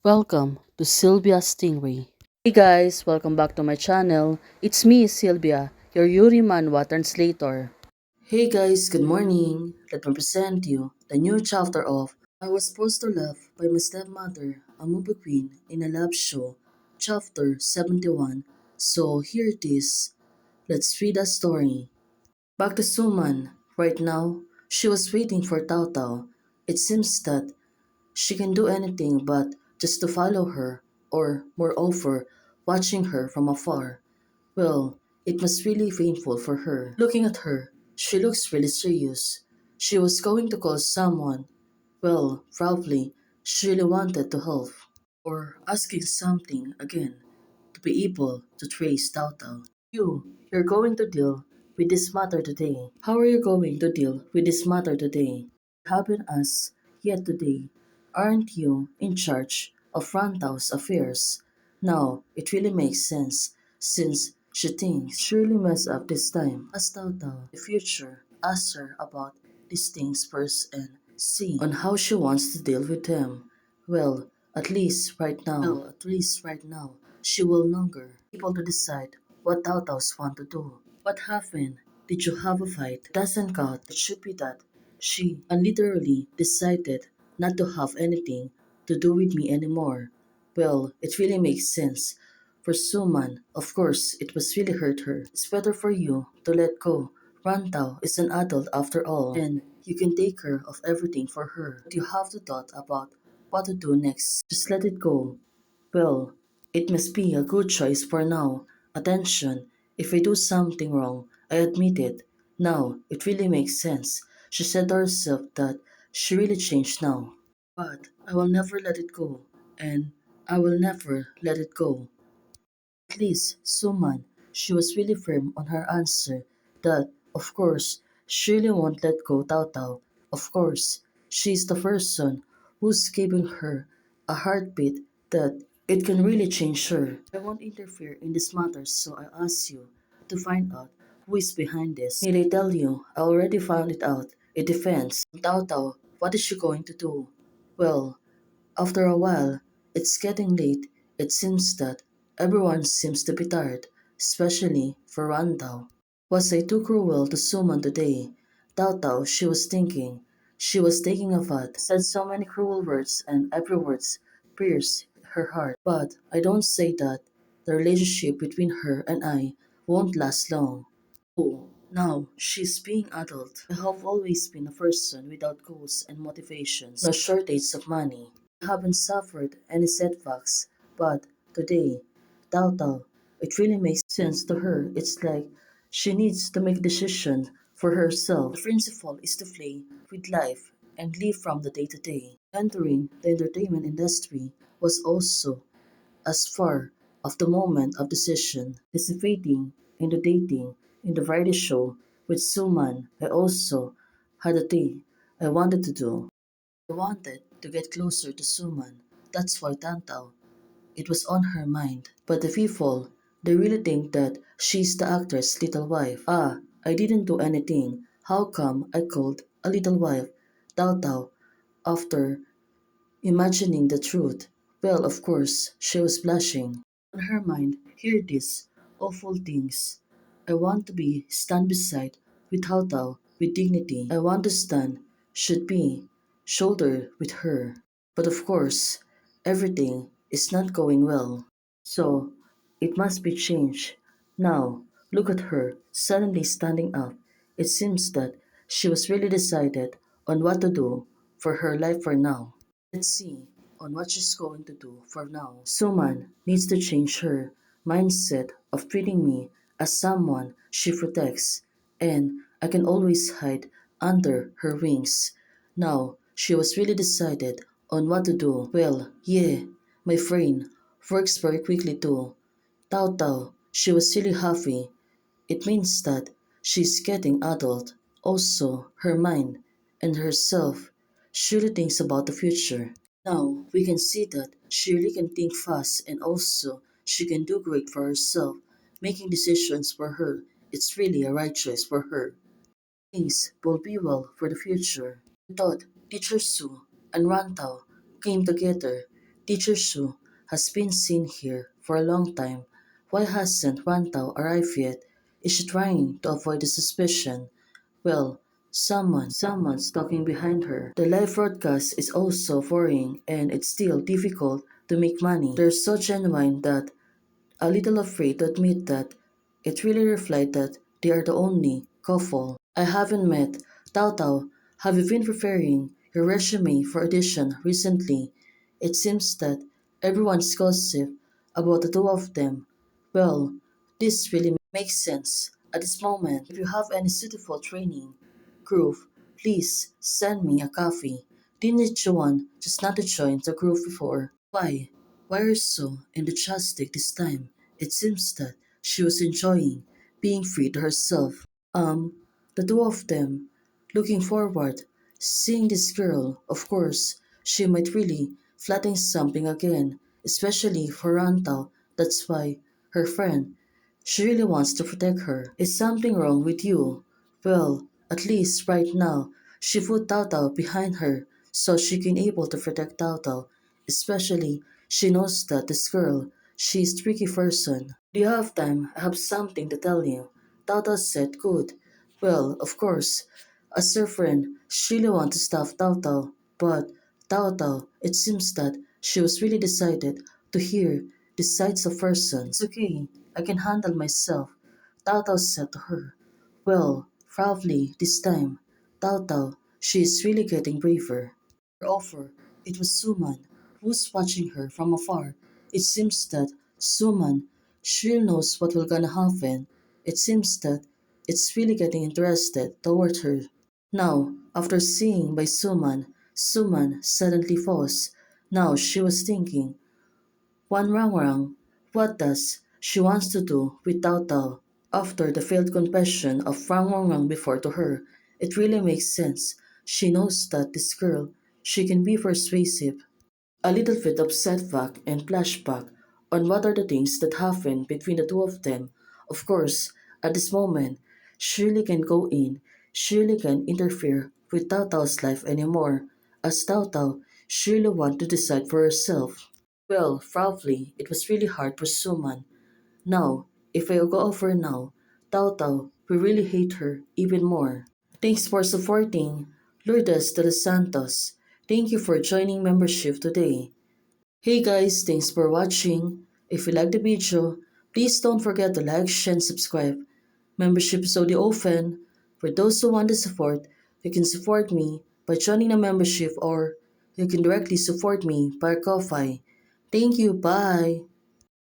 Welcome to Sylvia Stingray. Hey guys, welcome back to my channel. It's me, Sylvia, your Yuri Manhwa translator. Hey guys, good morning. Let me present you the new chapter of I Was Supposed to Love by My Stepmother, a movie queen in a love show, chapter 71. So here it is. Let's read the story. Back to Suman. Right now, she was waiting for Tao Tao. It seems that she can do anything but just to follow her, or, moreover, watching her from afar. Well, it was really painful for her. Looking at her, she looks really serious. She was going to call someone. Well, probably, she really wanted to help. Or asking something again, to be able to trace Tao Tao. You're going to deal with this matter today. How are you going to deal with this matter today? Haven't asked yet today. Aren't you in charge of Rantao's affairs? Now, it really makes sense, since she thinks she really messed up this time. Ask Tao Tao the future. Ask her about these things first and see on how she wants to deal with them. Well, at least right now, she will longer be able to decide what Tao Tao's want to do. What happened? Did you have a fight? Doesn't count. It should be that she literally decided not to have anything to do with me anymore. Well, it really makes sense. For Suman, of course, it was really hurt her. It's better for you to let go. Rantau is an adult after all, and you can take care of everything for her. But you have to thought about what to do next. Just let it go. Well, it must be a good choice for now. Attention, if I do something wrong, I admit it. Now, it really makes sense. She said to herself that she really changed now. But I will never let it go, and I will never let it go. At least, Suman, she was really firm on her answer that, of course, she really won't let go Tao Tao. Of course, she's the person who's giving her a heartbeat that it can really change her. I won't interfere in this matter, so I ask you to find out who is behind this. Need I tell you, I already found it out. It depends. Tao Tao, what is she going to do? Well, after a while, it's getting late. It seems that everyone seems to be tired, especially for Randao. Was I too cruel to Suman today? Tao Tao, she was thinking. She was taking a bath, said so many cruel words, and every word pierced her heart. But I don't say that the relationship between her and I won't last long. Oh, now she's being adult. I have always been a person without goals and motivations, no shortage of money. I haven't suffered any setbacks, but today, Tao Tao, it really makes sense to her. It's like she needs to make a decision for herself. The principle is to play with life and live from the day to day. Entering the entertainment industry was also as far of the moment of decision, participating in the dating in the variety show with Suman. I also had a thing I wanted to do. I wanted to get closer to Suman. That's why Tantao, it was on her mind. But the people, they really think that she's the actor's little wife. Ah, I didn't do anything. How come I called a little wife Tao Tao after imagining the truth? Well, of course, she was blushing. On her mind, hear these awful things. I want to be stand beside with Tao Tao with dignity. I want to stand, should be, shoulder with her. But of course, everything is not going well. So, it must be changed. Now, look at her, suddenly standing up. It seems that she was really decided on what to do for her life for now. Let's see on what she's going to do for now. Suman needs to change her mindset of treating me as someone she protects, and I can always hide under her wings. Now, she was really decided on what to do. Well, yeah, my brain works very quickly too. Tao Tao, she was really happy. It means that she's getting adult. Also, her mind and herself. She really thinks about the future. Now, we can see that she really can think fast and also she can do great for herself. Making decisions for her, it's really a right choice for her. Things will be well for the future. I thought Teacher Su and Rantao came together. Teacher Shu has been seen here for a long time. Why hasn't Rantao arrived yet? Is she trying to avoid the suspicion? Well, someone's talking behind her. The live broadcast is also worrying and it's still difficult to make money. They're so genuine that a little afraid to admit that it really reflects that they are the only couple. I haven't met Tao Tao. Have you been preparing your resume for audition recently? It seems that everyone's gossip about the two of them. Well, this really makes sense. At this moment, if you have any suitable training, group, please send me a copy. Didn't Joanne just not to join the group before? Why? Why are you so enthusiastic this time? It seems that she was enjoying being free to herself. Um, the two of them, looking forward, seeing this girl, of course, she might really flatten something again, especially for Rantau. That's why her friend, she really wants to protect her. Is something wrong with you? Well, at least right now, she put Tao Tao behind her so she can able to protect Tao Tao. Especially, she knows that this girl, she is tricky person. Do you have time? I have something to tell you. Tao Tao said good. Well, of course, as her friend, she really want to stop Tao Tao. But Tao Tao, it seems that she was really decided to hear the sides of person. It's okay, I can handle myself, Tao Tao said to her. Well, probably this time, Tao Tao, she is really getting braver. Her offer, it was Suman, who's watching her from afar. It seems that Suman, she knows what will gonna happen. It seems that it's really getting interested toward her. Now, after seeing by Suman, Suman suddenly paused. Now she was thinking, Wan Rangrang, what does she wants to do with Tao Tao? After the failed confession of Wang Rangrang before to her, it really makes sense. She knows that this girl, she can be persuasive. A little bit of setback and flashback on what are the things that happened between the two of them. Of course, at this moment, Shirley can go in, Shirley can interfere with Tao Tao's life anymore. As Tao Tao, Shirley want to decide for herself. Well, probably it was really hard for Suman. Now, if I go over now, Tao Tao will really hate her even more. Thanks for supporting Lourdes de los Santos. Thank you for joining membership today. Hey guys, thanks for watching. If you like the video, please don't forget to like, share, and subscribe. Membership is only open for those who want to support. You can support me by joining a membership or you can directly support me by Ko-Fi. Thank you, bye.